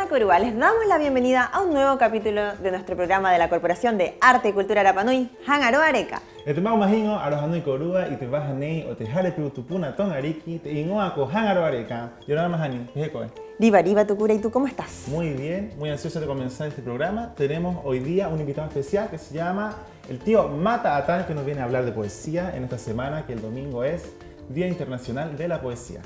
Yorana Corúa, les damos la bienvenida a un nuevo capítulo de nuestro programa de la Corporación de Arte y Cultura Rapa Nui, Hangaro Areca. Te mau mahingo Arohanui Corúa y te vas a nei o te jale piutupuna ton ariki te ingoa ko Hangaro Areca. Yorana Mahani, pejecoe. Riva, Tucura, ¿y tú cómo estás? Muy bien, muy ansioso de comenzar este programa. Tenemos hoy día un invitado especial que se llama el tío Mata Atán, que nos viene a hablar de poesía en esta semana, que el domingo es Día Internacional de la Poesía.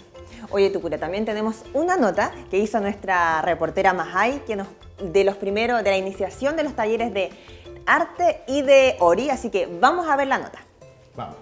Oye, Tucura, también tenemos una nota que hizo nuestra reportera Mahai, que de la iniciación de los talleres de arte y de Ori, así que vamos a ver la nota. Vamos.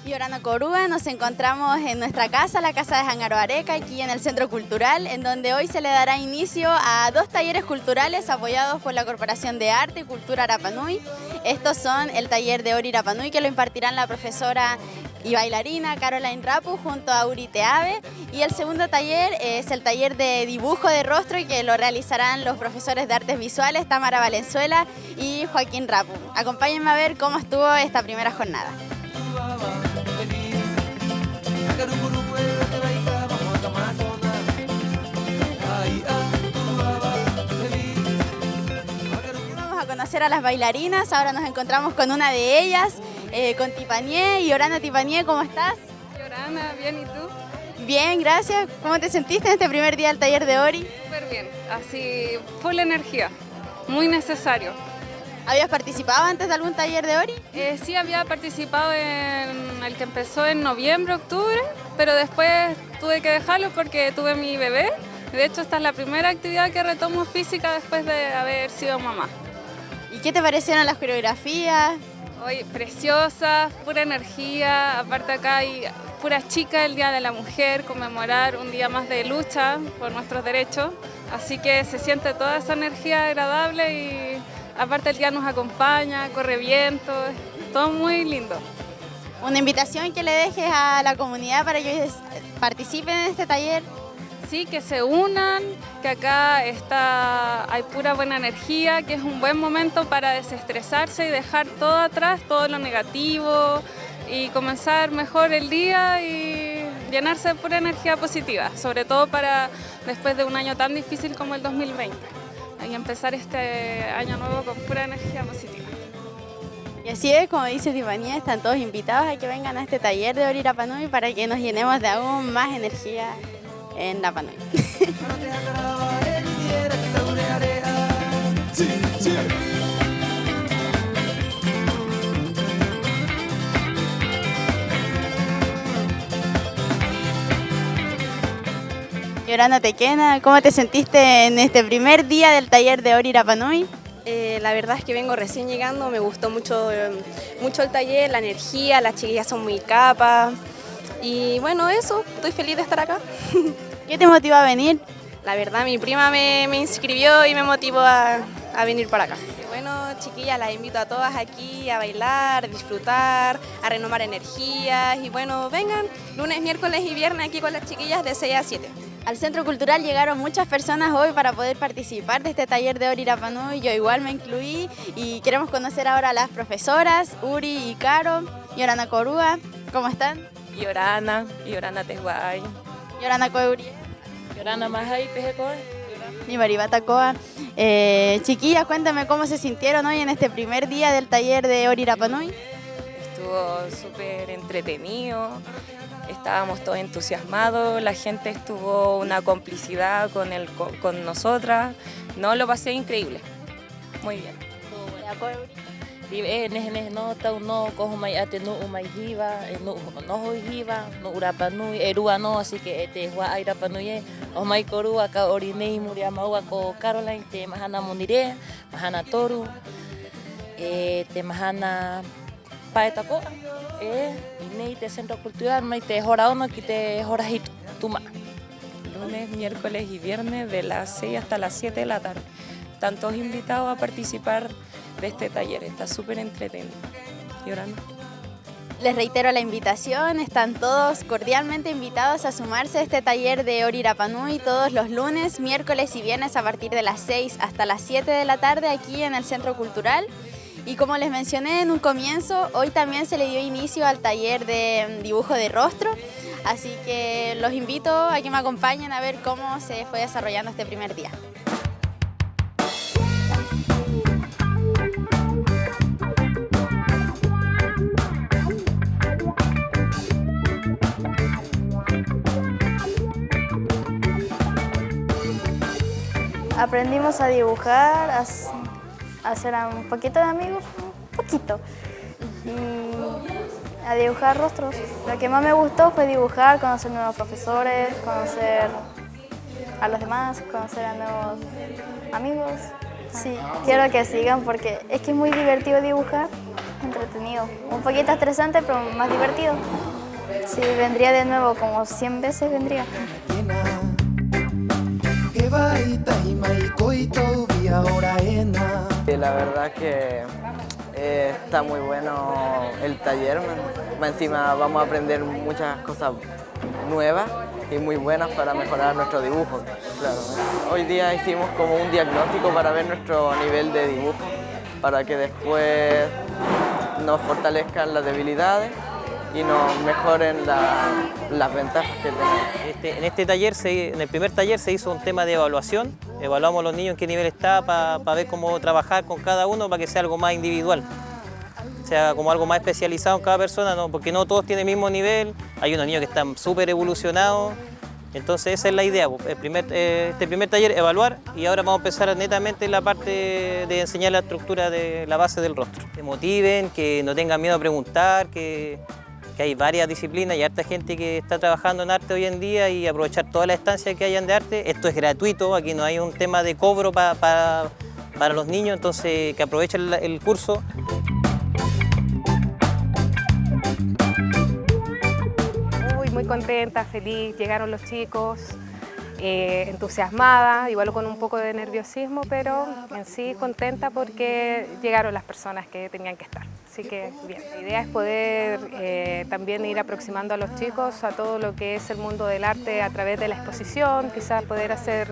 Yorana Corúa, nos encontramos en nuestra casa, la Casa de Hangaro Areca, aquí en el Centro Cultural, en donde hoy se le dará inicio a 2 talleres culturales apoyados por la Corporación de Arte y Cultura Rapa Nui. Estos son el taller de Ori Rapa Nui, que lo impartirán la profesora y bailarina Caroline Rapu junto a Uri Teave, y el segundo taller es el taller de dibujo de rostro, y que lo realizarán los profesores de artes visuales Tamara Valenzuela y Joaquín Rapu. Acompáñenme a ver cómo estuvo esta primera jornada. Vamos a conocer a las bailarinas. Ahora nos encontramos con una de ellas, con Tipanie. Yorana Tipanie, ¿cómo estás? Yorana, bien, ¿y tú? Bien, gracias. ¿Cómo te sentiste en este primer día del taller de Ori? Súper bien, así full energía, muy necesario. ¿Habías participado antes de algún taller de Ori? Sí, había participado en el que empezó en noviembre, octubre, pero después tuve que dejarlo porque tuve mi bebé. De hecho, esta es la primera actividad que retomo física después de haber sido mamá. ¿Y qué te parecieron las coreografías? Hoy preciosa, pura energía, aparte acá hay puras chicas, el Día de la Mujer, conmemorar un día más de lucha por nuestros derechos, así que se siente toda esa energía agradable y aparte el día nos acompaña, corre viento, todo muy lindo. ¿Una invitación que le dejes a la comunidad para que ellos participen en este taller? Sí, que se unan, que acá hay pura buena energía, que es un buen momento para desestresarse y dejar todo atrás, todo lo negativo, y comenzar mejor el día y llenarse de pura energía positiva, sobre todo para después de un año tan difícil como el 2020. Y empezar este año nuevo con pura energía positiva. Y así es, como dice Tifanía, están todos invitados a que vengan a este taller de Ori Rapa Nui para que nos llenemos de aún más energía en Rapa Nui. Yorana Tequena, ¿cómo te sentiste en este primer día del taller de Ori Rapa Nui? La verdad es que vengo recién llegando, me gustó mucho el taller, la energía, las chiquillas son muy capas y bueno, eso, estoy feliz de estar acá. ¿Qué te motivó a venir? La verdad, mi prima me inscribió y me motivó a venir para acá. Bueno, chiquillas, las invito a todas aquí a bailar, a disfrutar, a renovar energías y bueno, vengan lunes, miércoles y viernes aquí con las chiquillas de 6 a 7. Al Centro Cultural llegaron muchas personas hoy para poder participar de este taller de Ori Rapa Nui. Yo igual me incluí y queremos conocer ahora a las profesoras, Uri y Caro. Yorana Corúa, ¿cómo están? Yorana Tehuay. Yorana Coeuri. Yorana Mahai, Pejecoe. Y Maribata Coa. Chiquillas, cuéntame cómo se sintieron hoy en este primer día del taller de Ori Rapa Nui. Estuvo súper entretenido, estábamos todos entusiasmados, la gente tuvo una complicidad con nosotras, no, lo pasé increíble, muy bien. No tau no cojo mai ate no umai hiva no hiva no urapa nui erua no, así que te hua ai Rapa Nui o mai Corúa ka ori nei muria maua ko Caroline te mahana monire mahana toru te mahana paetako nei te Centro Cultural mai te hora ono ki te hora hit tuma. Lunes, miércoles y viernes de las 6 hasta las 7 de la tarde. Están todos invitados a participar de este taller, está súper entretenido. Yorana. Les reitero la invitación, están todos cordialmente invitados a sumarse a este taller de Ori Rapa Nui todos los lunes, miércoles y viernes a partir de las 6 hasta las 7 de la tarde aquí en el Centro Cultural. Y como les mencioné en un comienzo, hoy también se le dio inicio al taller de dibujo de rostro, así que los invito a que me acompañen a ver cómo se fue desarrollando este primer día. Aprendimos a dibujar, a hacer un poquito de amigos, un poquito, y a dibujar rostros. Lo que más me gustó fue dibujar, conocer nuevos profesores, conocer a los demás, conocer a nuevos amigos. Sí, quiero que sigan porque es que es muy divertido dibujar, entretenido, un poquito estresante pero más divertido. Sí, vendría de nuevo, como 100 veces vendría. La verdad que está muy bueno el taller, más encima vamos a aprender muchas cosas nuevas y muy buenas para mejorar nuestro dibujo. Claro. Hoy día hicimos como un diagnóstico para ver nuestro nivel de dibujo, para que después nos fortalezcan las debilidades y nos mejoren las ventajas que tenemos. En este taller, en el primer taller se hizo un tema de evaluación. Evaluamos a los niños en qué nivel está para ver cómo trabajar con cada uno para que sea algo más individual. Sea como algo más especializado en cada persona, ¿no? Porque no todos tienen el mismo nivel. Hay unos niños que están súper evolucionados. Entonces esa es la idea, este primer taller, evaluar, y ahora vamos a empezar netamente la parte de enseñar la estructura de la base del rostro. Que motiven, que no tengan miedo a preguntar, que hay varias disciplinas y harta gente que está trabajando en arte hoy en día y aprovechar todas las estancias que hayan de arte. Esto es gratuito, aquí no hay un tema de cobro para los niños, entonces que aprovechen el curso. Muy contenta, feliz, llegaron los chicos, entusiasmada, igual con un poco de nerviosismo, pero en sí contenta porque llegaron las personas que tenían que estar. Así que bien, la idea es poder también ir aproximando a los chicos a todo lo que es el mundo del arte a través de la exposición, quizás poder hacer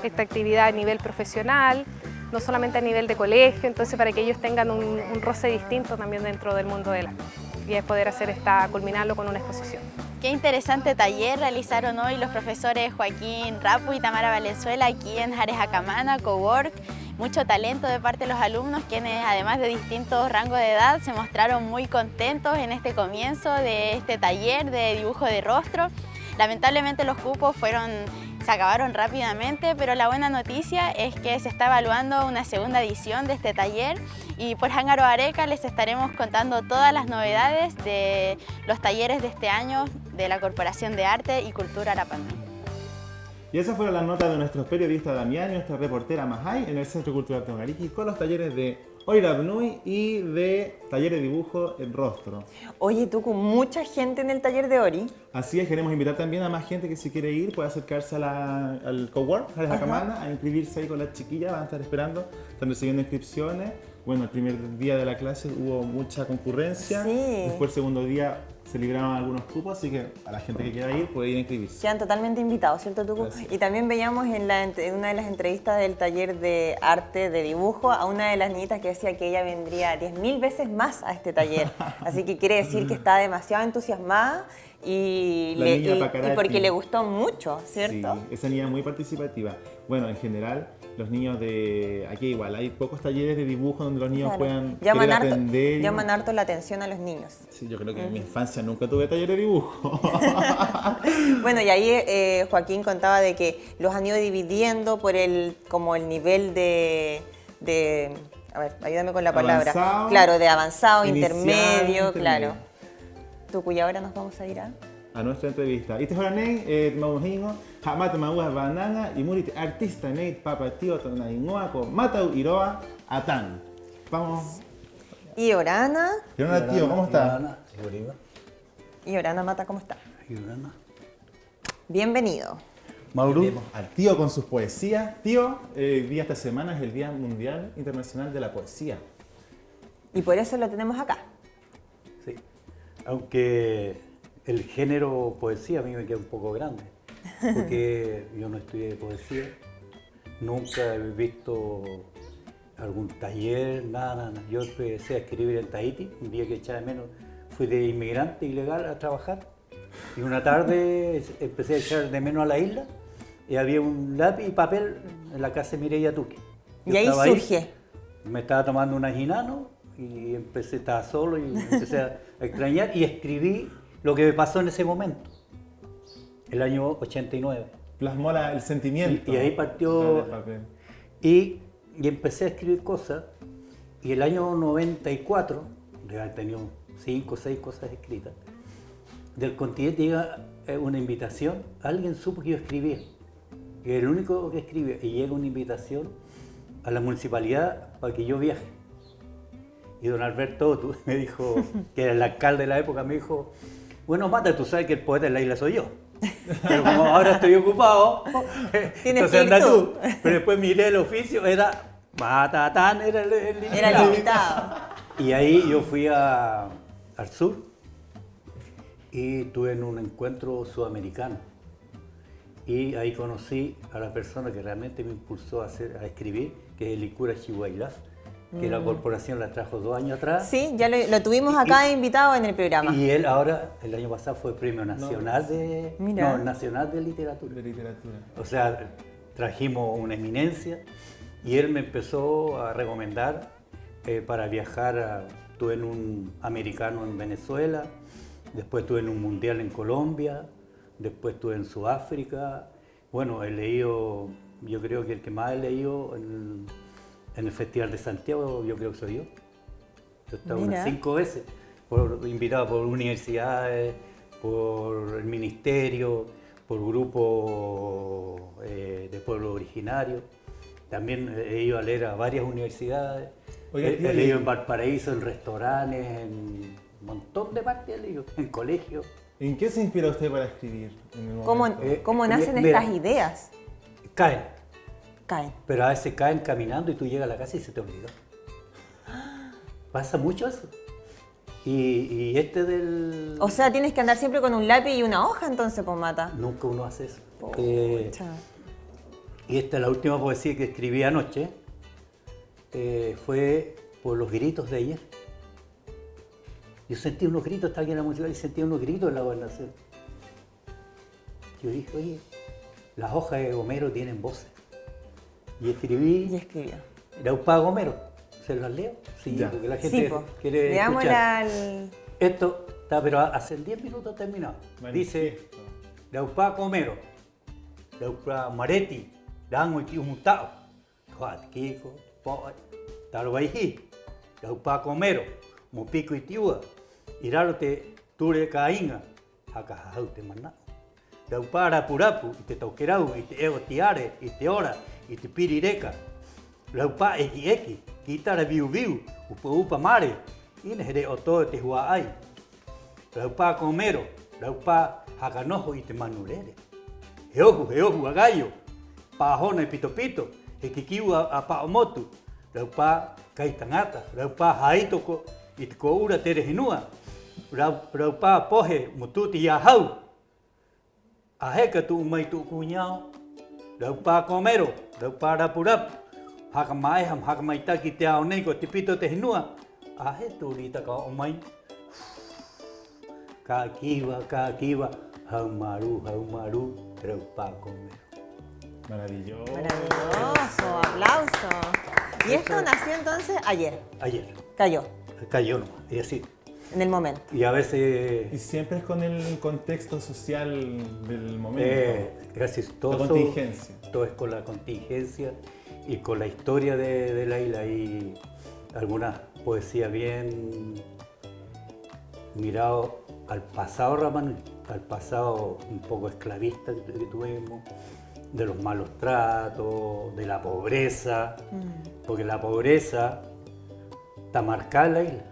esta actividad a nivel profesional, no solamente a nivel de colegio, entonces para que ellos tengan un roce distinto también dentro del mundo del arte. Y es poder hacer culminarlo con una exposición. Qué interesante taller realizaron hoy los profesores Joaquín Rapu y Tamara Valenzuela aquí en Jares Acamana, Cowork. Mucho talento de parte de los alumnos, quienes además de distintos rangos de edad se mostraron muy contentos en este comienzo de este taller de dibujo de rostro. Lamentablemente los cupos se acabaron rápidamente, pero la buena noticia es que se está evaluando una segunda edición de este taller y por Hangaro Areca les estaremos contando todas las novedades de los talleres de este año de la Corporación de Arte y Cultura Rapa Nui. Y esas fueron las notas de nuestros periodistas Damián y nuestra reportera Mahai en el Centro Cultural Tongariki con los talleres de Ori Rapa Nui y de taller de dibujo en rostro. Oye, tú con mucha gente en el taller de Ori. Así es, queremos invitar también a más gente que si quiere ir puede acercarse al Cowork, a la Camana, a inscribirse ahí con las chiquillas, van a estar esperando, están recibiendo inscripciones. Bueno, el primer día de la clase hubo mucha concurrencia, sí. Después el segundo día se libraron algunos cupos, así que a la gente que quiera ir puede ir a inscribirse. Quedan totalmente invitados, ¿cierto, Tucu? Y también veíamos en una de las entrevistas del taller de arte, de dibujo, a una de las niñitas que decía que ella vendría 10.000 veces más a este taller. Así que quiere decir que está demasiado entusiasmada y porque le gustó mucho, ¿cierto? Sí, esa niña es muy participativa. Bueno, en general, los niños de aquí igual, hay pocos talleres de dibujo donde los niños puedan aprender. Llaman harto la atención a los niños. Sí, yo creo que en mi infancia nunca tuve taller de dibujo. Bueno, y ahí Joaquín contaba de que los han ido dividiendo por el nivel de a ver, ayúdame con la palabra. Avanzado, claro, de avanzado, inicial, intermedio, claro. Tucu, y ahora nos vamos a ir a nuestra entrevista. Ite hora nei maujingo, hamata maua banana y murite artista nei papatio tonaingoa con matau iroa atan. Vamos. Y Orana. Y Orana, tío, ¿cómo está? Y Orana Mata, ¿cómo está? Bienvenido. Mauro, al tío con sus poesías. Tío, el día esta semana es el Día Mundial Internacional de la Poesía. Y por eso lo tenemos acá. Sí. Aunque el género poesía a mí me queda un poco grande, porque yo no estudié poesía, nunca he visto algún taller, nada. Yo empecé a escribir en Tahití, un día que echaba de menos, fui de inmigrante ilegal a trabajar, y una tarde empecé a echar de menos a la isla, y había un lápiz y papel en la casa de Mireia Tuque. Y ahí surge. Me estaba tomando una ginano, y estaba solo y empecé a extrañar y escribí lo que me pasó en ese momento, el año 89. Plasmó el sentimiento. Y ahí partió. Y empecé a escribir cosas, y el año 94, de haber tenido 5 o 6 cosas escritas, del continente llega una invitación, alguien supo que yo escribía, que era el único que escribía, y llega una invitación a la municipalidad para que yo viaje. Y don Alberto me dijo, que era el alcalde de la época, me dijo, bueno, Mata, tú sabes que el poeta de la isla soy yo. Pero como ahora estoy ocupado, entonces anda tú. Pero después miré el oficio, era Matatán, era el invitado. Y ahí yo fui al sur y tuve en un encuentro sudamericano. Y ahí conocí a la persona que realmente me impulsó a escribir, que es el Licura Chihuahilaf, que la corporación la trajo 2 años atrás. Sí, ya lo tuvimos acá invitado en el programa. Y él ahora, el año pasado, fue Premio Nacional Nacional de Literatura. O sea, trajimos una eminencia y él me empezó a recomendar para viajar. Estuve en un americano en Venezuela, después estuve en un mundial en Colombia, después estuve en Sudáfrica. Bueno, he leído, yo creo que el que más he leído en el Festival de Santiago, yo creo que soy yo. Yo he estado unas 5 veces, invitado por universidades, por el ministerio, por grupos de pueblos originarios. También he ido a leer a varias universidades. He leído en Valparaíso, en restaurantes, en un montón de partes he leído, en colegios. ¿En qué se inspira usted para escribir? ¿Cómo nacen estas ideas? Caen. Pero a veces caen caminando y tú llegas a la casa y se te olvidó. Pasa mucho eso. Y este del... O sea, tienes que andar siempre con un lápiz y una hoja entonces, pues Mata. Nunca uno hace eso. Y esta es la última poesía que escribí anoche. Fue por los gritos de ayer. Yo sentí unos gritos, estaba aquí en la municipalidad y sentí unos gritos en la gobernación. Yo dije, oye, las hojas de Homero tienen voces. Y escribió. Laupá Homero. ¿Se las leo? Sí, porque la gente quiere escuchar. Esto está, pero hace 10 minutos terminado. Dice, Laupá Homero, Laupá Mareti, Dango y Mutao, Kiko, Tarobaiji, Laupá Homero, Mopico y Tiua, Irarote Ture Cainga, Hacajaute Maná. Laupá Arapurapu, y te Tauquerau, y te Ego Tiare, y te Ora, y te Pirireca. Laupá Equieki, Kitara Viu, Upa Mare, y Nejere Oto te Huaay. Laupá Comero, Laupá Hacanojo y te Manurere. Geoju, Agallo, Pajona y Pitopito, Equikiu a Paomotu, Laupá Caitangata, Laupá Jaito y te Coura Terejinua, Laupá Poje, Mututi Yahau, Ajeca tu Maitu Cuñao, Laupá Comero, Laupá Rapurap, Hakamaeham, Hakamaitaki te Aonego, Tipito Tejinua, Ajetu Lita Kaomai, Kakiva, Haumaru, Laupá Comero. Maravilloso. Maravilloso, aplauso. ¿Y esto nació entonces ayer? Ayer. Cayó no, y así. En el momento. Y a veces... Y siempre es con el contexto social del momento. Gracias. Todo, la contingencia. Todo es con la contingencia y con la historia de la isla. Y algunas poesías bien mirado al pasado, Ramón, al pasado un poco esclavista que tuvimos, de los malos tratos, de la pobreza, porque la pobreza está marcada en la isla,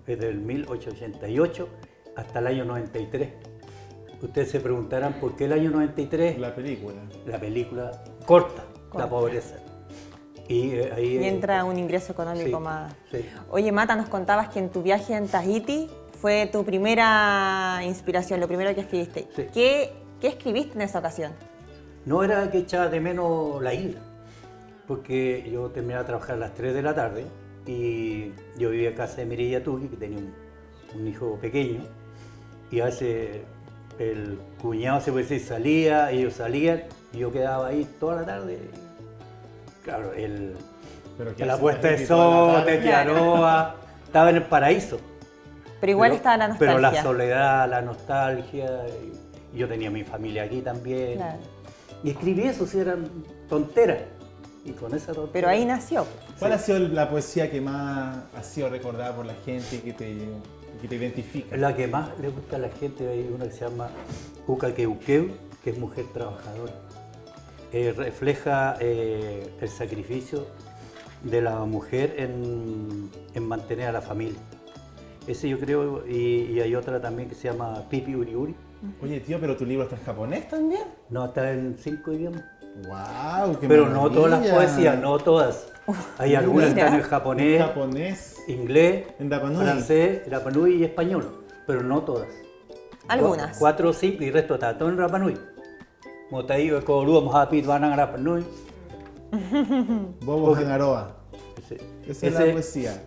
desde el 1888 hasta el año 93. Ustedes se preguntarán por qué el año 93. La película. La película corta. La pobreza. Y ahí entra un ingreso económico más. Sí. Oye, Mata, nos contabas que en tu viaje en Tahití fue tu primera inspiración, lo primero que escribiste. Sí. ¿Qué escribiste en esa ocasión? No era que echaba de menos la isla, porque yo terminaba de trabajar a las 3 de la tarde y yo vivía en casa de Mireia Tuqui, que tenía un hijo pequeño, y a veces el cuñado, se puede decir, salía, ellos salían, y yo quedaba ahí toda la tarde. Claro, la puesta de sol, de Tiaroa, estaba en el paraíso. Pero igual estaba la nostalgia. Pero la soledad, la nostalgia, y yo tenía mi familia aquí también. Claro. Y escribí eso, si eran tonteras. Y con esa tontera. Pero ahí nació. ¿Cuál ha sido la poesía que más ha sido recordada por la gente y que te identifica? La que más le gusta a la gente, hay una que se llama Uca Queuqueu, que es mujer trabajadora. Refleja el sacrificio de la mujer en mantener a la familia. Ese yo creo, y hay otra también que se llama Pipi Uri Uri. Oye, tío, ¿pero tu libro está en japonés también? No, está en 5 idiomas. ¡Wow! ¡Qué Pero maravilla! no todas las poesías, no todas. Hay algunas que están en japonés, inglés, en Rapa Nui, francés, Rapa Nui y español, pero no todas. Algunas. 4 o 5 y el resto está todo en Rapa Nui. Motaí, Kourua, Mojapit, Banang, Rapa Nui. Bobo Hangaroa. Esa es la poesía.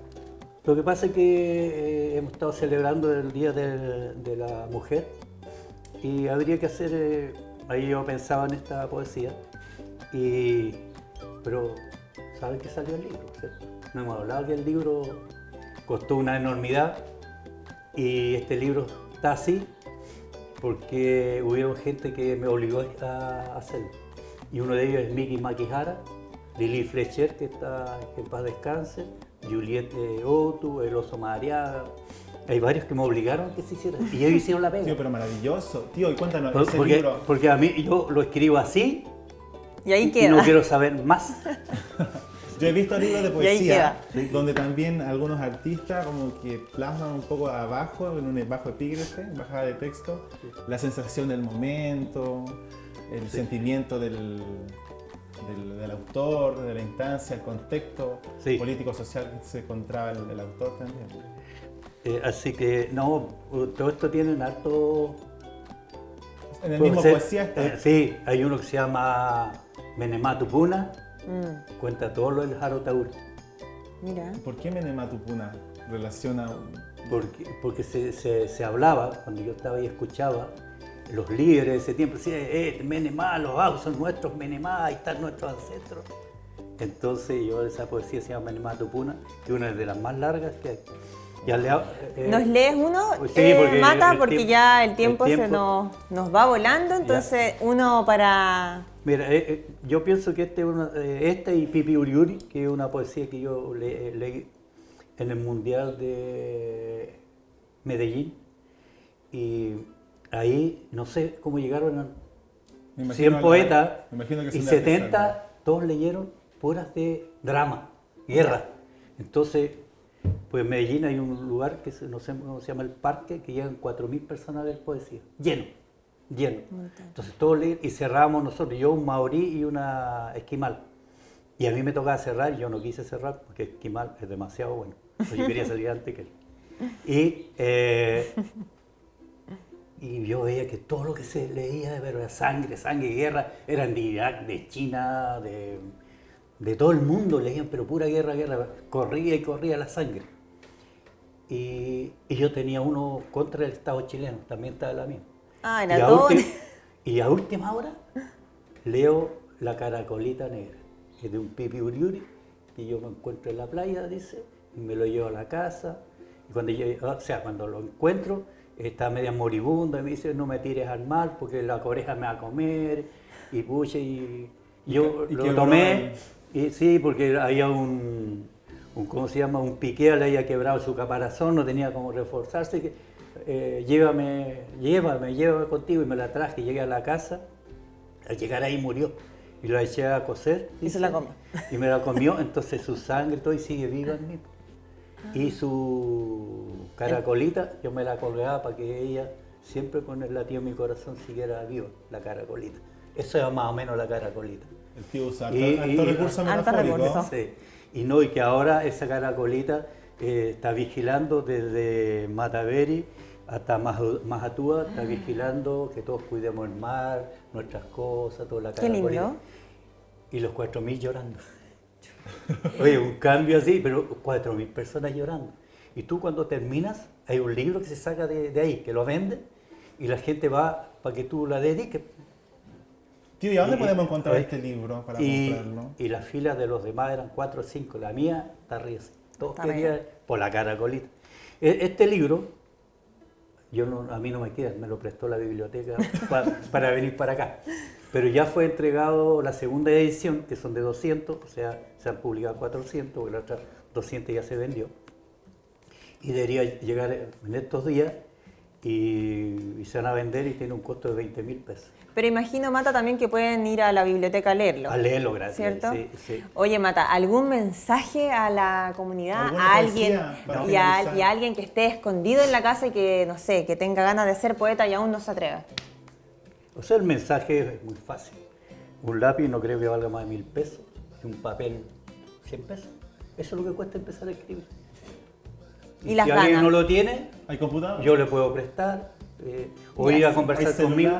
Lo que pasa es que hemos estado celebrando el Día de la Mujer y habría que hacer, ahí yo pensaba en esta poesía, pero ¿saben que salió el libro? ¿Cierto? No hemos hablado que el libro costó una enormidad y este libro está así porque hubieron gente que me obligó a hacerlo. Y uno de ellos es Miki Makihara, Lili Fletcher, que está en paz descanse, Juliette Otu, El Oso Madariaga. Hay varios que me obligaron a que se hiciera. Y ellos hicieron la pega. Tío, pero maravilloso. Tío, y cuéntanos, ese libro. Porque a mí yo lo escribo así y ahí y queda. No quiero saber más. Yo he visto libros de poesía donde también algunos artistas como que plasman un poco abajo, en un bajo epígrafe, bajada de texto, la sensación del momento, el sentimiento del autor, de la instancia, el contexto político-social que se encontraba el autor también. Así que, no, todo esto tiene un harto... En el mismo poesía está. Sí, hay uno que se llama Menematupuna, cuenta todo lo del Harotauri. Mira. ¿Por qué Menematupuna relaciona...? Porque se hablaba, cuando yo estaba ahí escuchaba, los líderes de ese tiempo decían, Menemá, los Bajos son nuestros Menemá, ahí están nuestros ancestros. Entonces yo esa poesía se llama Menematupuna, que es una de las más largas que hay. ¿Nos lees uno, sí, Mata? Porque ya el tiempo se nos va volando, entonces uno para... Mira, yo pienso que esta y Pipi Uri Uri, que es una poesía que yo leí en el Mundial de Medellín, y ahí no sé cómo llegaron a 100 poetas y 70, todos leyeron puras de drama, guerra. Entonces, pues en Medellín hay un lugar que no sé cómo se llama el Parque, que llegan 4.000 personas a ver poesía, lleno. Entonces todos leían y cerrábamos nosotros, yo, un maorí y una esquimal. Y a mí me tocaba cerrar y yo no quise cerrar porque esquimal es demasiado bueno. Yo quería salir antes que él. Y yo veía que todo lo que se leía era sangre, guerra, eran de Irak, de China, de todo el mundo leían, pero pura guerra, corría y corría la sangre. Y yo tenía uno contra el Estado chileno, también estaba la mía. Ah, era todo. Y a última hora leo La Caracolita Negra, que es de un Pipi Uri Uri, que yo me encuentro en la playa, dice, y me lo llevo a la casa. Y cuando lo encuentro, está media moribunda, y me dice, no me tires al mar porque la coreja me va a comer, y pucha, y yo lo tomé, y sí, porque había ¿cómo se llama? Un piqué, le había quebrado su caparazón, no tenía cómo reforzarse, llévame contigo, y me la traje, y llegué a la casa, al llegar ahí murió, y la eché a cocer. Y se la comió. Y me la comió, entonces su sangre todo y sigue viva en mí. Y su caracolita, yo me la colgaba para que ella, siempre con el latido de mi corazón, siguiera viva, la caracolita. Eso es más o menos la caracolita. El tío usa alto recurso metafórico. Sí. Y que ahora esa caracolita está vigilando desde Mataveri hasta Majatúa, está vigilando que todos cuidemos el mar, nuestras cosas, toda la Qué lindo. Y los 4.000 llorando. Oye, un cambio así, pero 4.000 personas llorando. Y tú cuando terminas, hay un libro que se saca de ahí, que lo venden, y la gente va para que tú la dediques. Tío, ¿y a dónde podemos encontrar este libro para comprarlo? Y las filas de los demás eran 4 o 5, la mía está arriba. Todos querían por la caracolita. Este libro, a mí no me queda, me lo prestó la biblioteca para venir para acá. Pero ya fue entregado la segunda edición, que son de 200, o sea, se han publicado 400, porque la otra 200 ya se vendió. Y debería llegar en estos días y se van a vender y tiene un costo de 20.000 pesos. Pero imagino, Mata, también que pueden ir a la biblioteca a leerlo. A leerlo, gracias. ¿Cierto? Sí, sí. Oye, Mata, ¿algún mensaje a la comunidad, a alguien y a alguien que esté escondido en la casa y que, no sé, que tenga ganas de ser poeta y aún no se atreva? O sea, el mensaje es muy fácil. Un lápiz no creo que valga más de 1.000 pesos y un papel 100 pesos. Eso es lo que cuesta empezar a escribir. Y las si ganas. alguien no lo tiene, ¿hay computador? Yo le puedo prestar o ir a conversar conmigo.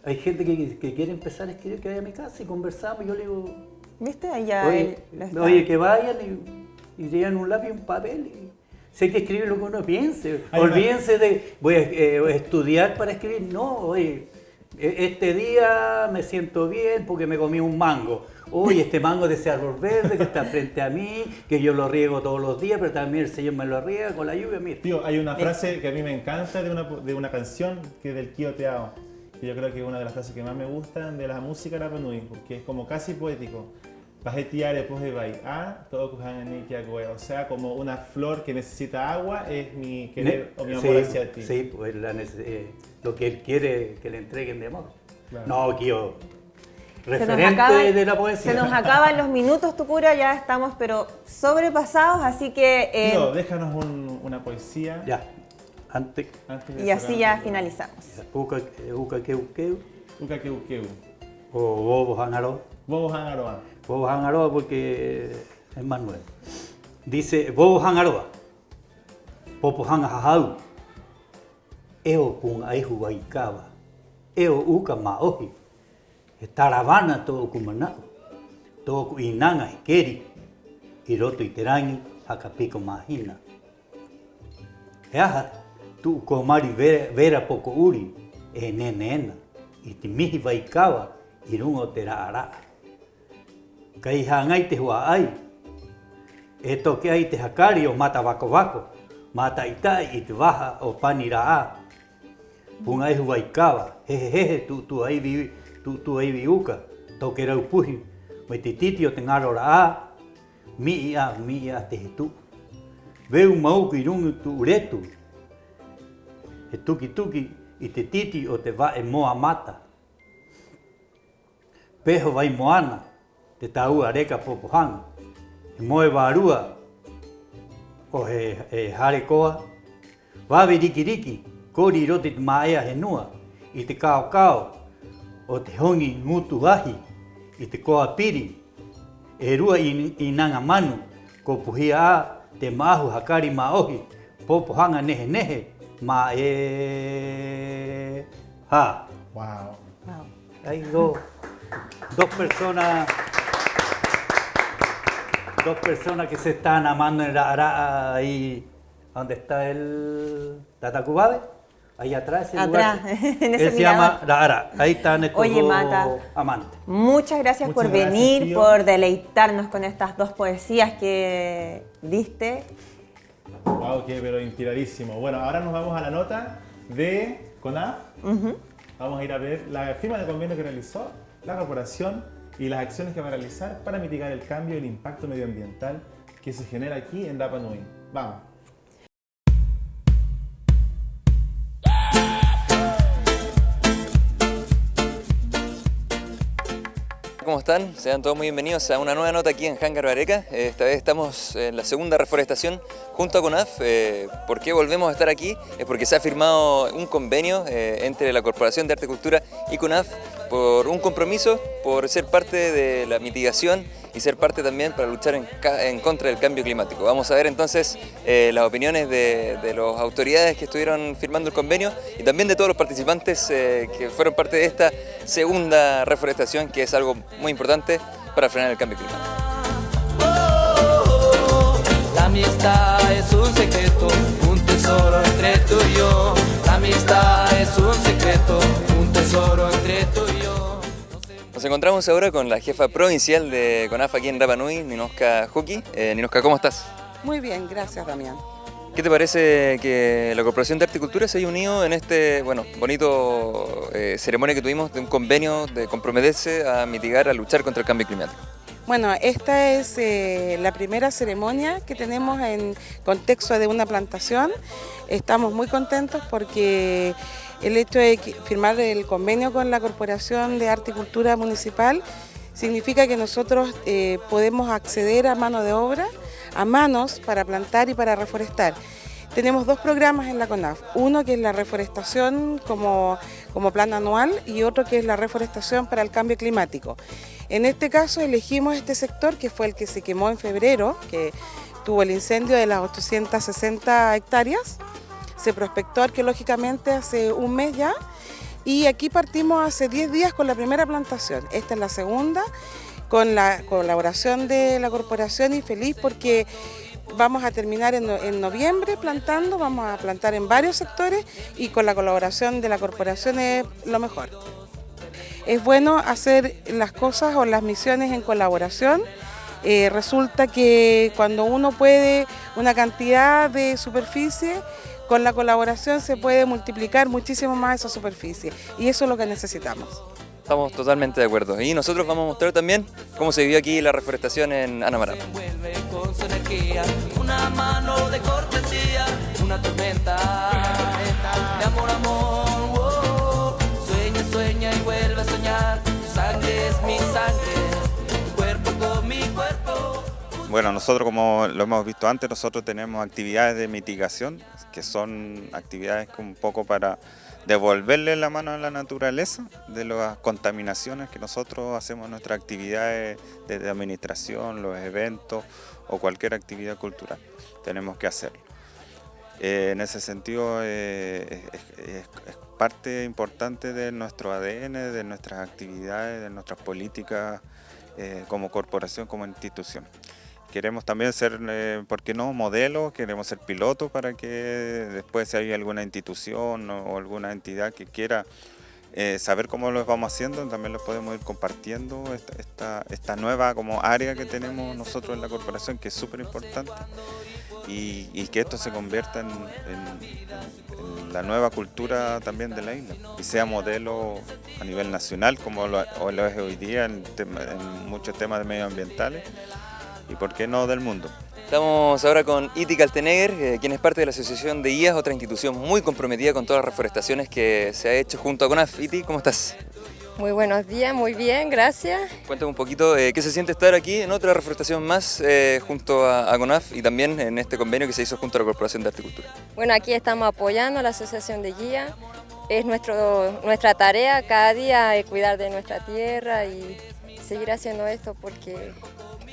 Hay gente que quiere empezar a escribir, que vaya a mi casa y conversamos. Yo le digo, ¿viste? Allá oye, que vayan y lleven un lápiz y un papel. Y si hay que escribir lo que uno piense. Olvídense de, voy a estudiar para escribir. No, oye, este día me siento bien porque me comí un mango. Oye, este mango de ese árbol verde que está frente a mí, que yo lo riego todos los días, pero también el Señor me lo riega con la lluvia. Mira. Tío, hay una frase que a mí me encanta de una canción que es del Kio Teao. Que yo creo que es una de las frases que más me gustan de la música Rapa Nui, porque es como casi poético. O sea, como una flor que necesita agua es mi querer o mi amor hacia ti. Sí, pues lo que él quiere que le entreguen de amor. Claro. No, Kio, referente de la poesía. Se nos acaban los minutos, Tucura, ya estamos pero sobrepasados, así que... Tío, déjanos una poesía. Ya, antes y así ya finalizamos. Uka keu keu. Uka keu keu. O Bobo Hangaroa. Bobo Hangaroa. Bobo Hangaroa porque es más nuevo. Dice, Bobo Hangaroa. Popo Hanga Hahau. Eo kun aihu waikawa. Eo uka maohi. Taravana todo kumanao. Todo inanga ikeri. Hiroto iterangi hakapiko mahina. Eaha. Tu komari vera poko uri e nenena itimihi waikawa irungo tera ara. Kai hangai te hua ai. E toke ai te hakari o mata wako wako. Mata itai i te waha o paniraa. Pungai hu waikawa. Hehehe tu ai viuka. Toke rau puhi. Me te titi o te ngaro raa. Mi ia te hetu. Veu mau ki rungu tu uretu. E tuki i te titi o te wae moa mata. Peho vai moana, te taua reka popohanga. E moe wārua o he hare koa. Wawe riki, kori roti te maea he nua. I te kao, o te hongi ngutu ahi. I te koa piri. E rua i nanga manu, ko puhia a te mahu hakari maohi. Popohanga nehe. Ma ha. Wow. Hay dos personas que se están amando en la ara ahí donde está el Tatacubabe, ahí atrás, en ese se llama la ara. Ahí están estos dos amantes. Muchas gracias por venir, por deleitarnos con estas dos poesías que diste. Wow, pero inspiradísimo. Bueno, ahora nos vamos a la nota de CONAF. Vamos a ir a ver la firma de convenio que realizó la corporación y las acciones que va a realizar para mitigar el cambio y el impacto medioambiental que se genera aquí en Rapa Nui. Vamos. ¿Cómo están? Sean todos muy bienvenidos a una nueva nota aquí en Hangar Areca. Esta vez estamos en la segunda reforestación junto a CONAF. ¿Por qué volvemos a estar aquí? Es porque se ha firmado un convenio entre la Corporación de Arte y Cultura y CONAF por un compromiso, por ser parte de la mitigación y ser parte también para luchar en contra del cambio climático. Vamos a ver entonces las opiniones de las autoridades que estuvieron firmando el convenio y también de todos los participantes que fueron parte de esta segunda reforestación, que es algo muy importante para frenar el cambio climático. La amistad es un secreto, un tesoro entre tú y yo. La amistad es un secreto, un tesoro entre tú y yo. Nos encontramos ahora con la jefa provincial de CONAF aquí en Rapa Nui, Ninoska Juki. Ninoska, ¿cómo estás? Muy bien, gracias, Damián. ¿Qué te parece que la Corporación de Arte y Cultura se haya unido en este bonito ceremonia que tuvimos de un convenio de comprometerse a mitigar, a luchar contra el cambio climático? Bueno, esta es la primera ceremonia que tenemos en contexto de una plantación. Estamos muy contentos porque el hecho de firmar el convenio con la Corporación de Arte y Cultura Municipal significa que nosotros podemos acceder a mano de obra, a manos para plantar y para reforestar. Tenemos dos programas en la CONAF, uno que es la reforestación como plan anual y otro que es la reforestación para el cambio climático. En este caso elegimos este sector que fue el que se quemó en febrero, que tuvo el incendio de las 860 hectáreas. Se prospectó arqueológicamente hace un mes ya y aquí partimos hace 10 días con la primera plantación. Esta es la segunda, con la colaboración de la corporación y feliz porque vamos a terminar en noviembre plantando, vamos a plantar en varios sectores y con la colaboración de la corporación es lo mejor. Es bueno hacer las cosas o las misiones en colaboración. Resulta que cuando uno puede una cantidad de superficie, con la colaboración se puede multiplicar muchísimo más esa superficie y eso es lo que necesitamos. Estamos totalmente de acuerdo. Y nosotros vamos a mostrar también cómo se vivió aquí la reforestación en Anamarama. Una mano de cortesía, una tormenta de amor, amor. Sueña, sueña y vuelve a soñar. Tu sangre es mi sangre, tu cuerpo con mi cuerpo. Bueno, nosotros, como lo hemos visto antes, nosotros tenemos actividades de mitigación, que son actividades un poco para devolverle la mano a la naturaleza de las contaminaciones que nosotros hacemos en nuestras actividades de administración, los eventos o cualquier actividad cultural. Tenemos que hacerlo. En ese sentido es parte importante de nuestro ADN, de nuestras actividades, de nuestras políticas como corporación, como institución. Queremos también ser, ¿por qué no?, modelo, queremos ser piloto para que después si hay alguna institución o alguna entidad que quiera saber cómo lo vamos haciendo, también lo podemos ir compartiendo, esta nueva como área que tenemos nosotros en la corporación, que es súper importante, y que esto se convierta en la nueva cultura también de la isla, y sea modelo a nivel nacional, como lo es hoy día en muchos temas de medioambientales, y por qué no del mundo. Estamos ahora con Iti Kaltenegger, quien es parte de la Asociación de IAS, otra institución muy comprometida con todas las reforestaciones que se ha hecho junto a CONAF. Iti, ¿cómo estás? Muy buenos días, muy bien, gracias. Cuéntame un poquito, ¿qué se siente estar aquí en otra reforestación más junto a CONAF y también en este convenio que se hizo junto a la Corporación de Arte y Cultura? Bueno, aquí estamos apoyando a la Asociación de Guía. Es nuestra tarea cada día cuidar de nuestra tierra y seguir haciendo esto porque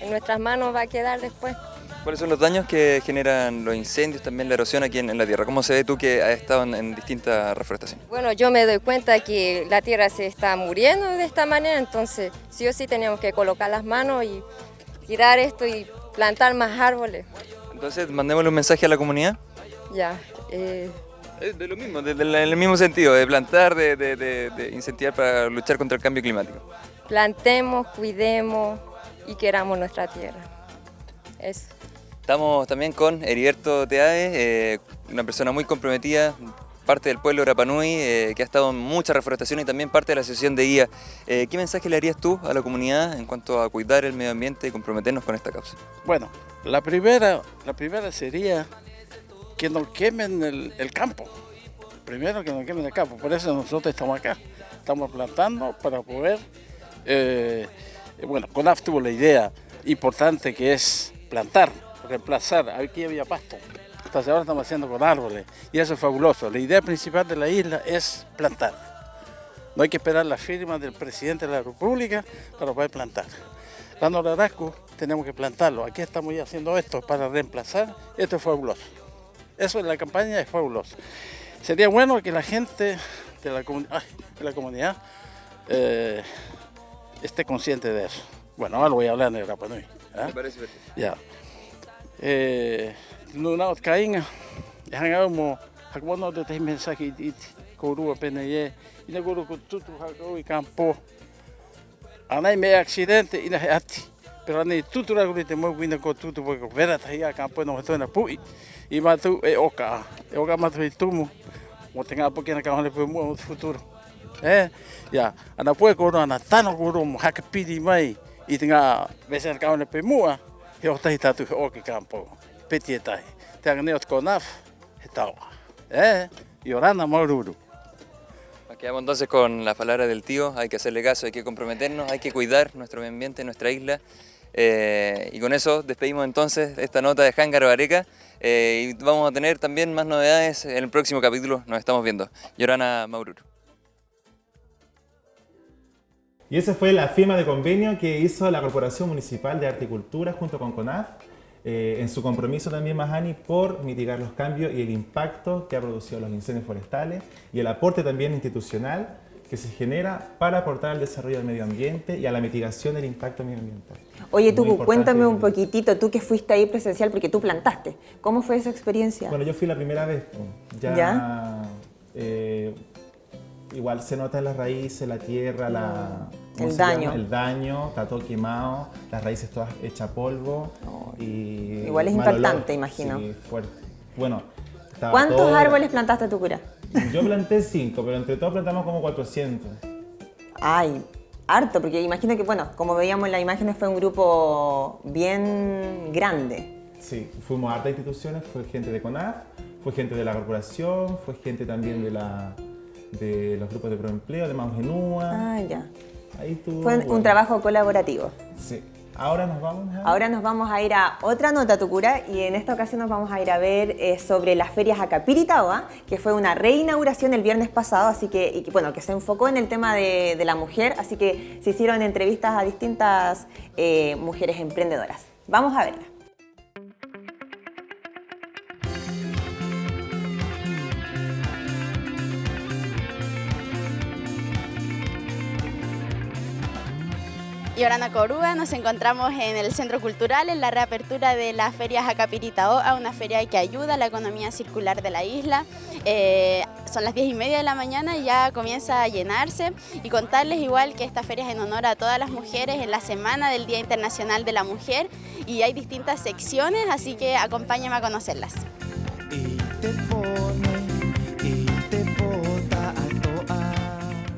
en nuestras manos va a quedar después. ¿Cuáles son los daños que generan los incendios, también la erosión aquí en la tierra? ¿Cómo se ve tú que has estado en distintas reforestaciones? Bueno, yo me doy cuenta que la tierra se está muriendo de esta manera, entonces sí o sí tenemos que colocar las manos y tirar esto y plantar más árboles. Entonces, mandémosle un mensaje a la comunidad. Ya. De lo mismo, en el mismo sentido, de plantar, de incentivar para luchar contra el cambio climático. Plantemos, cuidemos y queramos nuestra tierra. Eso. Estamos también con Heriberto Teade, una persona muy comprometida, parte del pueblo de Rapa Nui, que ha estado en muchas reforestaciones y también parte de la asociación de guía. ¿Qué mensaje le harías tú a la comunidad en cuanto a cuidar el medio ambiente y comprometernos con esta causa? Bueno, la primera sería que nos quemen el campo. Primero que nos quemen el campo, por eso nosotros estamos acá. Estamos plantando para poder... bueno, CONAF tuvo la idea importante que es plantar, reemplazar. Aquí había pasto, entonces ahora estamos haciendo con árboles y eso es fabuloso. La idea principal de la isla es plantar. No hay que esperar la firma del presidente de la República para poder plantar. La Norarasco tenemos que plantarlo. Aquí estamos ya haciendo esto para reemplazar. Esto es fabuloso. Eso en la campaña es fabuloso. Sería bueno que la gente de la comunidad esté consciente de eso. Bueno, ahora voy a hablar de Rapa Nui. Me parece perfecto. Ya. No cainga. Hangamos no de te mensaje y corua peneye y no corua tutu hago y campo. Anai me accidente y na ati. Pero ani tutu la gurite mo guina ko tutu porque vera taia campo no esto na pui. Y matu oka matu tumu. Mo tenga porque na ka le no futuro. Ya, ana puede corona ana tano corona hakapidi mai y tenga veces ka le pemua. Yo estoy tatu oki campo. Petietai. Tenga neot conaf. Y Orana Maururu. Nos quedamos entonces con las palabras del tío, hay que hacerle caso, hay que comprometernos, hay que cuidar nuestro medio ambiente, nuestra isla. Y con eso despedimos entonces esta nota de Jángaro Areca y vamos a tener también más novedades en el próximo capítulo, nos estamos viendo. Yorana Maururu. Y esa fue la firma de convenio que hizo la Corporación Municipal de Arte y Cultura junto con CONAF. En su compromiso también Mahani por mitigar los cambios y el impacto que ha producido los incendios forestales y el aporte también institucional que se genera para aportar al desarrollo del medio ambiente y a la mitigación del impacto medioambiental. Oye, tú cuéntame un poquitito, tú que fuiste ahí presencial porque tú plantaste, ¿cómo fue esa experiencia? Bueno, yo fui la primera vez, ¿Ya? Igual se nota en las raíces, la tierra, el daño, está todo quemado, las raíces todas hechas polvo. Y igual es impactante, imagino. Sí, fuerte. Bueno, ¿cuántos árboles plantaste tu cura? Yo planté 5, pero entre todos plantamos como 400. Ay, harto, porque imagino que, bueno, como veíamos en las imágenes, fue un grupo bien grande. Sí, fuimos a hartas instituciones, fue gente de CONAF, fue gente de la corporación, fue gente también de los grupos de proempleo, de Maugenúa. Ah, ya. Ahí fue un trabajo colaborativo. Sí. Ahora nos vamos a ir a otra nota, Tucura, y en esta ocasión nos vamos a ir a ver sobre las ferias Acapiritahua, que fue una reinauguración el viernes pasado, así que se enfocó en el tema de la mujer, así que se hicieron entrevistas a distintas mujeres emprendedoras. Vamos a verla. Y ahora en Corúa nos encontramos en el Centro Cultural en la reapertura de las ferias Acapiritahua, una feria que ayuda a la economía circular de la isla. Son las 10:30 de la mañana y ya comienza a llenarse. Y contarles igual que esta feria es en honor a todas las mujeres en la semana del Día Internacional de la Mujer y hay distintas secciones, así que acompáñame a conocerlas.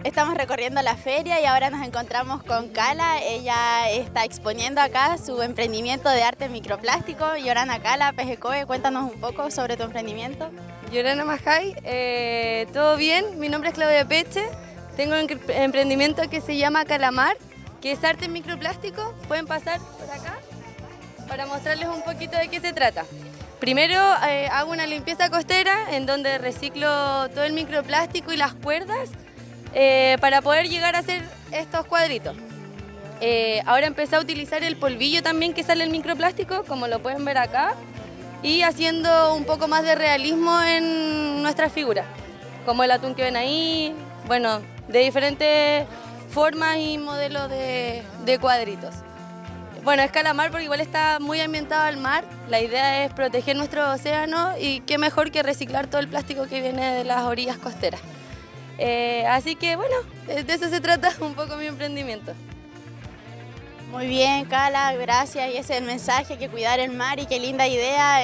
Estamos recorriendo la feria y ahora nos encontramos con Cala. Ella está exponiendo acá su emprendimiento de arte microplástico. Yorana Cala, PGCOE, cuéntanos un poco sobre tu emprendimiento. Yorana Majay, todo bien, mi nombre es Claudia Peche, tengo un emprendimiento que se llama Calamar, que es arte microplástico. Pueden pasar por acá para mostrarles un poquito de qué se trata. Primero hago una limpieza costera en donde reciclo todo el microplástico y las cuerdas para poder llegar a hacer estos cuadritos. Ahora empecé a utilizar el polvillo también que sale el microplástico, como lo pueden ver acá, y haciendo un poco más de realismo en nuestras figuras, como el atún que ven ahí, bueno, de diferentes formas y modelos de cuadritos. Bueno, es calamar porque igual está muy ambientado al mar, la idea es proteger nuestro océano y qué mejor que reciclar todo el plástico que viene de las orillas costeras. Así que bueno, de eso se trata un poco mi emprendimiento. Muy bien, Cala, gracias. Y ese es el mensaje, que cuidar el mar y qué linda idea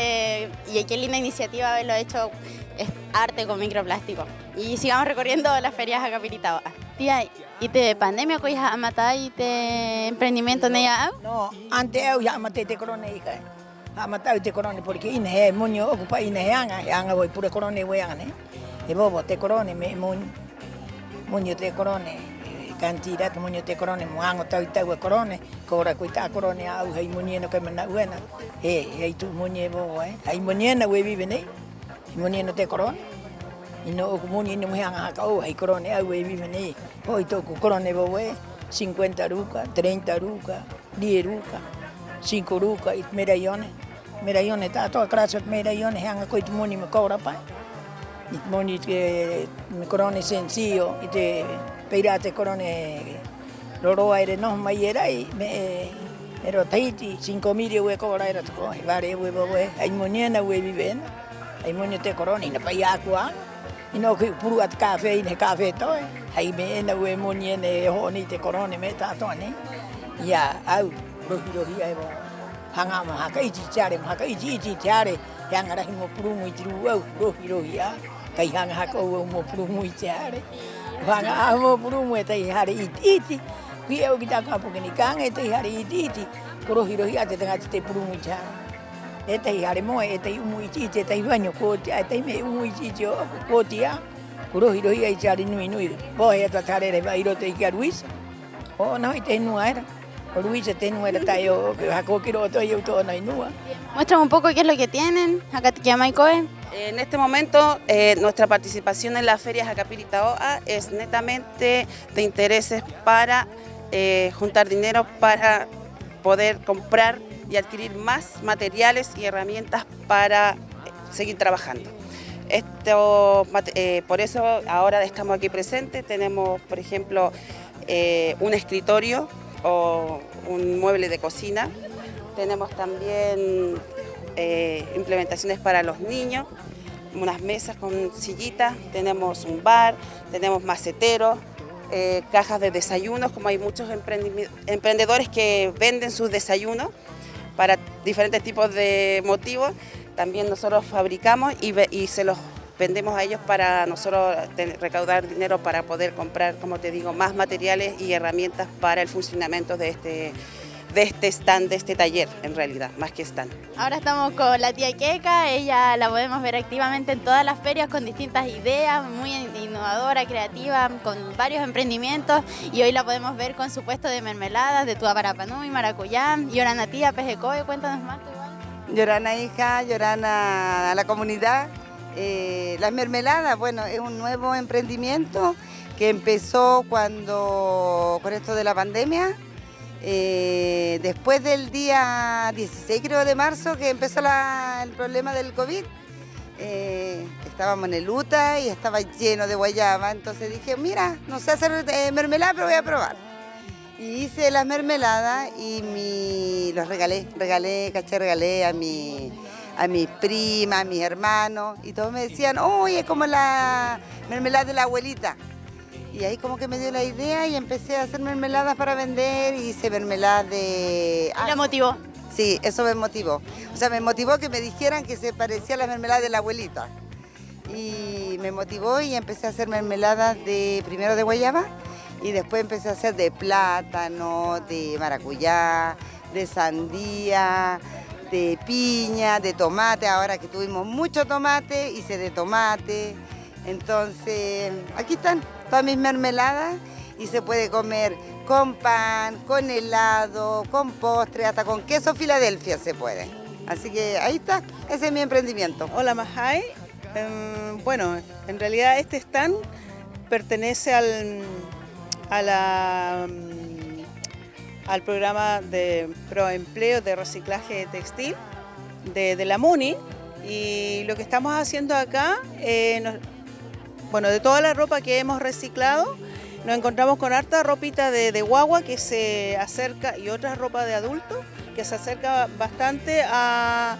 y qué linda iniciativa haberlo hecho, es arte con microplástico. Y sigamos recorriendo las ferias Acapiritahua. Tía, ¿y te pandemia que ya matar y te emprendimiento en ella? No, antes yo ya maté te corona hija. A matar te corona porque ine monyo ocupa ine anga voy pura corona voy anga. E bobo te corona me monyo te corona. Cantidad de muñeca de corona, muango tauita de corona, cobra cuita corona, au hay muñeca que me na buena, hay tu muñeca, hay muñeca que vive ahí, muñeca de corona, no muni no hanga kau ai corone au e viveni hoi to corone boe 50 ruca 30 ruca 10 ruca 5 ruca y medallones ta to clase medallones hanga coi muni me cobra pa y muni que corone sencillo y te peirate corone loro aire no mai era y me ero taiti 5.000 we cobra era to vare we boe ai muni na we viven ai muni te corone na pa ya kwa y no que puru at café ne café to ai me na we moni ne ho ni te corone me ta to ni ya au rohi ai bo hanga ma ka iji chare ma ka iji chare yang ara mo puru mu jiru au rohi ya kai hanga ka o mo puru mu chare hanga mo puru mu te hari iti ki au kita ka pu ni kanga te hari iti rohi ate te puru mu chare Este haremo este umuichi este baño koti este me umuichi yo kotia kuro hiro hi chari nui bo ya tare re bairo te karuis o no te nuera Luis te nuera tayo hako kiro to yo to nai nua. Muéstrame un poco qué es lo que tienen acá Maicoe. En este momento nuestra participación en la feria Jacapiritaoa es netamente de intereses para juntar dinero para poder comprar y adquirir más materiales y herramientas para seguir trabajando. Por eso ahora estamos aquí presentes, tenemos por ejemplo un escritorio o un mueble de cocina, tenemos también implementaciones para los niños, unas mesas con sillitas, tenemos un bar, tenemos maceteros, cajas de desayunos, como hay muchos emprendedores que venden sus desayunos para diferentes tipos de motivos, también nosotros fabricamos y se los vendemos a ellos para nosotros recaudar dinero para poder comprar, como te digo, más materiales y herramientas para el funcionamiento de este stand, de este taller, en realidad, más que stand. Ahora estamos con la tía Keka, ella la podemos ver activamente en todas las ferias con distintas ideas, muy innovadora, creativa, con varios emprendimientos y hoy la podemos ver con su puesto de mermeladas, de tuaparapanui, maracuyá. Yorana tía, Pejecoe, cuéntanos más. Yorana hija, Yorana a la comunidad. Las mermeladas, bueno, es un nuevo emprendimiento que empezó con esto de la pandemia. Después del día 16 creo de marzo que empezó el problema del COVID, estábamos en el UTA y estaba lleno de guayaba, entonces dije, mira, no sé hacer mermelada, pero voy a probar. Y hice las mermeladas y los regalé a mis primas, a mis hermanos, y todos me decían, oye, es como la mermelada de la abuelita. Y ahí como que me dio la idea y empecé a hacer mermeladas para vender y hice mermeladas de... ¿La motivó? Sí, eso me motivó. O sea, me motivó que me dijeran que se parecía a la mermelada de la abuelita. Y me motivó y empecé a hacer mermeladas primero de guayaba y después empecé a hacer de plátano, de maracuyá, de sandía, de piña, de tomate. Ahora que tuvimos mucho tomate, hice de tomate. Entonces, aquí están todas mis mermeladas y se puede comer con pan, con helado, con postre, hasta con queso Filadelfia se puede. Así que ahí está, ese es mi emprendimiento. Hola Mahai, bueno, en realidad este stand pertenece al programa de proempleo de reciclaje textil de la MUNI y lo que estamos haciendo acá, bueno, de toda la ropa que hemos reciclado, nos encontramos con harta ropita de guagua que se acerca y otra ropa de adulto que se acerca bastante a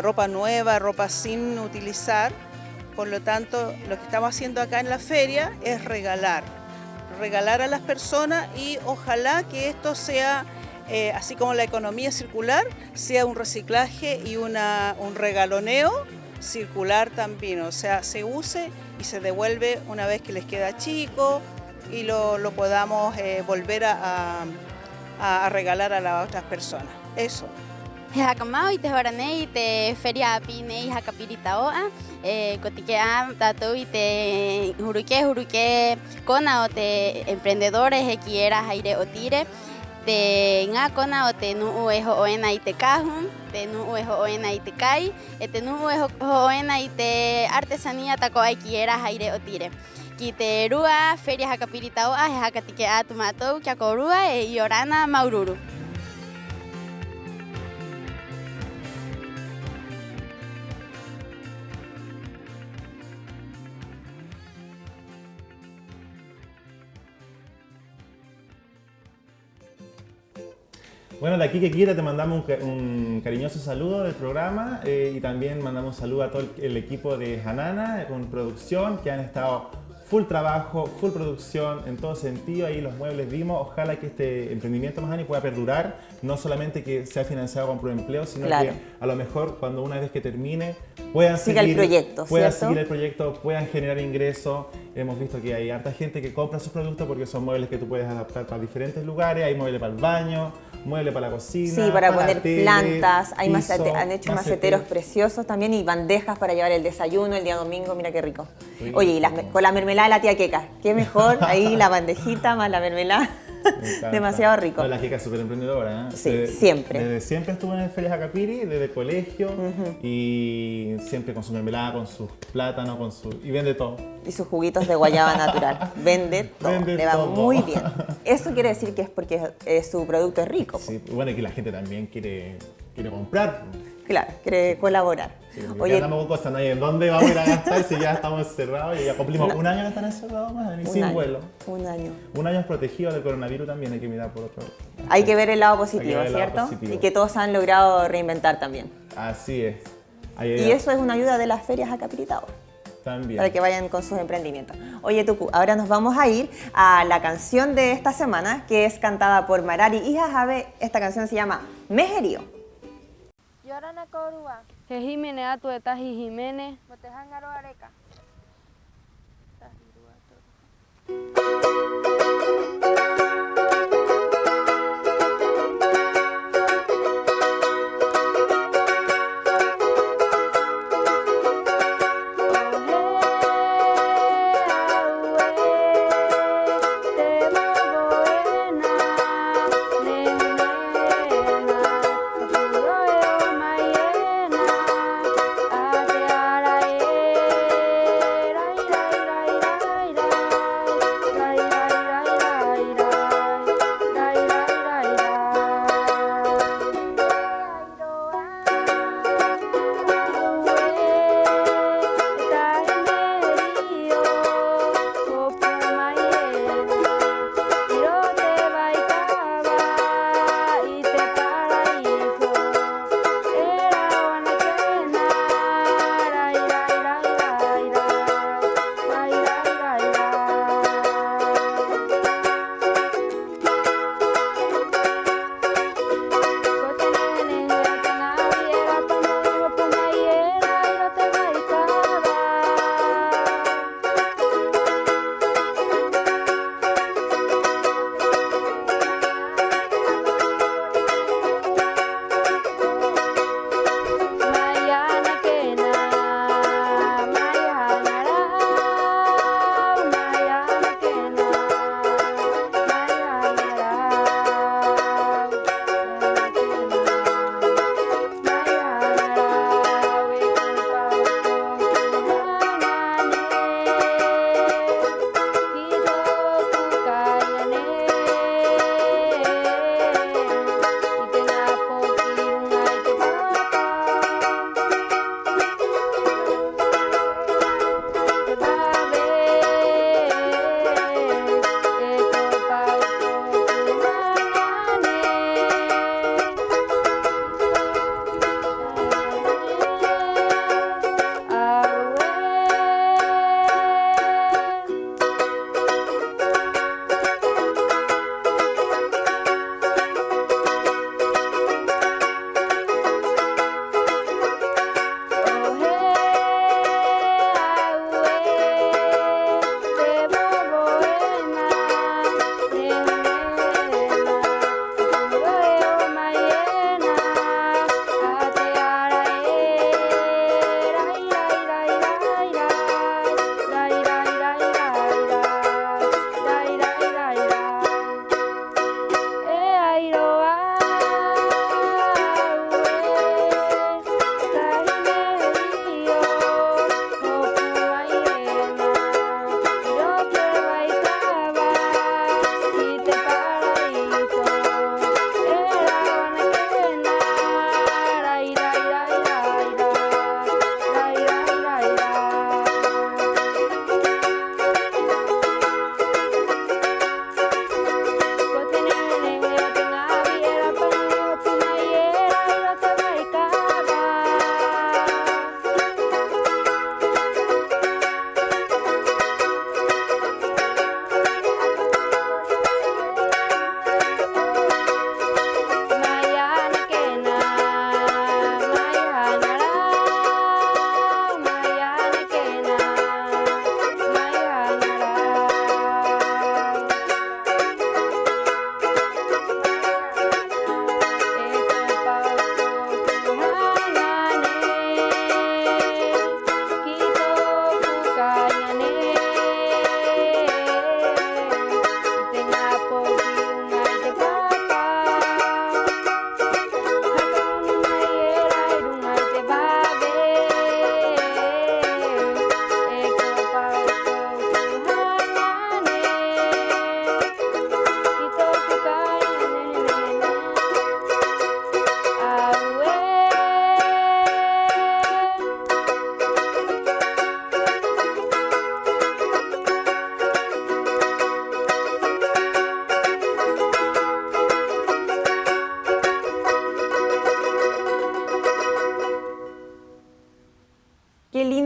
ropa nueva, ropa sin utilizar. Por lo tanto, lo que estamos haciendo acá en la feria es regalar a las personas y ojalá que esto sea, así como la economía circular, sea un reciclaje y un regaloneo circular también, o sea, se use y se devuelve una vez que les queda chico y lo podamos volver a regalar a las otras personas. Eso. Jakamau ite horanei te feria pinei Jacapiritaoa cotiquea tatu ite juruque kona o te emprendedores quieras aire o tire te ngakona o te nu'u e ho'oena i te kahun, te nu'u e ho'oena i te kai, e te nu'u e ho'oena i te artesanía tako ai kiera haire o tire. Ki te rua feria hakapiritaoa he hakatike a tumatou kia korua e Iorana Maururu. Bueno, de aquí que quiera te mandamos un cariñoso saludo del programa y también mandamos un saludo a todo el equipo de Hanana con producción que han estado full trabajo, full producción en todo sentido. Ahí los muebles vimos. Ojalá que este emprendimiento Mahani pueda perdurar, no solamente que sea financiado con Proempleo, sino que a lo mejor cuando una vez que termine puedan seguir el proyecto, puedan generar ingresos. Hemos visto que hay harta gente que compra sus productos porque son muebles que tú puedes adaptar para diferentes lugares. Hay muebles para el baño, muebles para la cocina, sí, para poner la tele, plantas. Hay piso, han hecho maceteros preciosos también y bandejas para llevar el desayuno el día domingo. Mira qué rico. Oye, y con la mermelada de la tía Queca. Qué mejor ahí la bandejita más la mermelada. Demasiado rico. No, la Queca es súper emprendedora, ¿eh? Sí, siempre. Desde siempre estuvo en el Ferias Acapiri, desde el colegio, y siempre con su mermelada, con sus plátanos, y vende todo. Y sus juguitos de guayaba natural. Vende todo. Le va muy bien. Eso quiere decir que es porque su producto es rico. Sí, bueno, y que la gente también quiere comprar. Claro, quiere colaborar. Sí, oye, andamos con cosas, ¿no? ¿En dónde vamos a ir a gastar si ya estamos encerrados y ya cumplimos un año de estar encerrados más sin vuelo? Un año. Un año protegido del coronavirus también, hay que mirar por otro. Hay que ver el lado positivo, ¿cierto? Y que todos han logrado reinventar también. Así es. Y eso es una ayuda de las ferias Acapiritaoa. También. Para que vayan con sus emprendimientos. Oye, Tuku, ahora nos vamos a ir a la canción de esta semana, que es cantada por Marari y Jajabe. Esta canción se llama Mejerío. Iorana Korua, que Jiménez Atu de Taji Jiménez, Botejan Aroareca.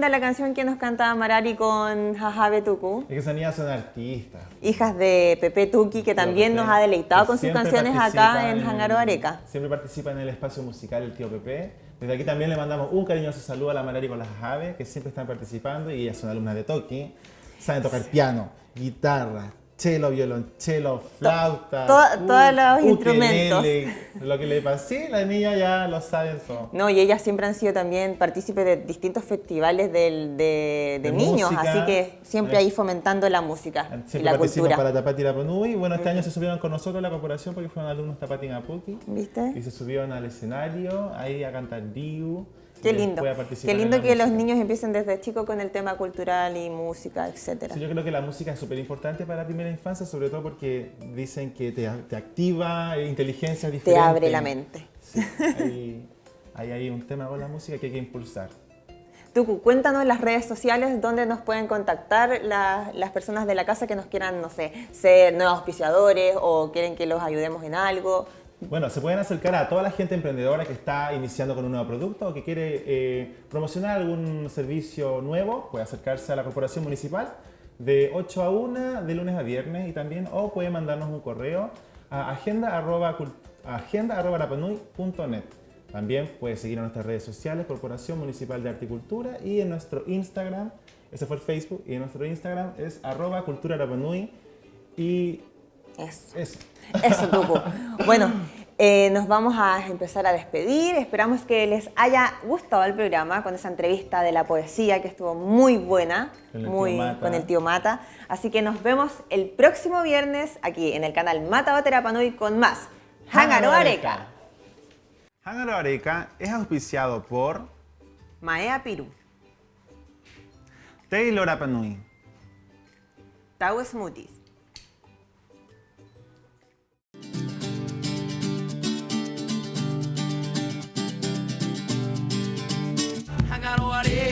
linda la canción que nos cantaba Marari con Jajabe Tuku. Es que esas niñas son artistas. Hijas de Pepe Tuki, que también nos ha deleitado con sus canciones acá en Jángaro Areca. Siempre participa en el espacio musical el tío Pepe. Desde aquí también le mandamos un cariñoso saludo a la Marari con las Jajabe, que siempre están participando y ellas son alumnas de Toki. Saben tocar piano, guitarra, cello, violonchelo, flauta, todos los instrumentos. Lo que le pasa, sí, las niñas ya lo saben todo. No, y ellas siempre han sido también partícipes de distintos festivales de niños, música, así que siempre ahí fomentando la música y la cultura. Para Tapati y Rapanui. Y bueno, este año se subieron con nosotros a la corporación porque fueron alumnos Tapati y Napuki. ¿Viste? Y se subieron al escenario, ahí a cantar Diu. Qué lindo. Qué lindo que los niños empiecen desde chicos con el tema cultural y música, etc. Sí, yo creo que la música es súper importante para la primera infancia, sobre todo porque dicen que te activa inteligencias diferentes. Te abre la mente. Sí, ahí hay un tema con la música que hay que impulsar. Tuku, cuéntanos las redes sociales donde nos pueden contactar las personas de la casa que nos quieran, no sé, ser nuevos auspiciadores o quieren que los ayudemos en algo. Bueno, se pueden acercar a toda la gente emprendedora que está iniciando con un nuevo producto o que quiere promocionar algún servicio nuevo. Puede acercarse a la corporación municipal de 8 a 1, de lunes a viernes y también, o puede mandarnos un correo a agenda@rapanui.net. También puede seguir en nuestras redes sociales, Corporación Municipal de Arte y Cultura, y en nuestro Instagram, ese fue el Facebook, y en nuestro Instagram es @culturarapanui y Eso, Tuku. Bueno, nos vamos a empezar a despedir. Esperamos que les haya gustado el programa con esa entrevista de la poesía que estuvo muy buena, con el tío Mata. Así que nos vemos el próximo viernes aquí en el canal Mata Bate Rapanui con más Jángaro Areca. Jángaro Areca es auspiciado por Maea Piru, Taylor Rapanui, Tau Smoothies, Jángaro Areca.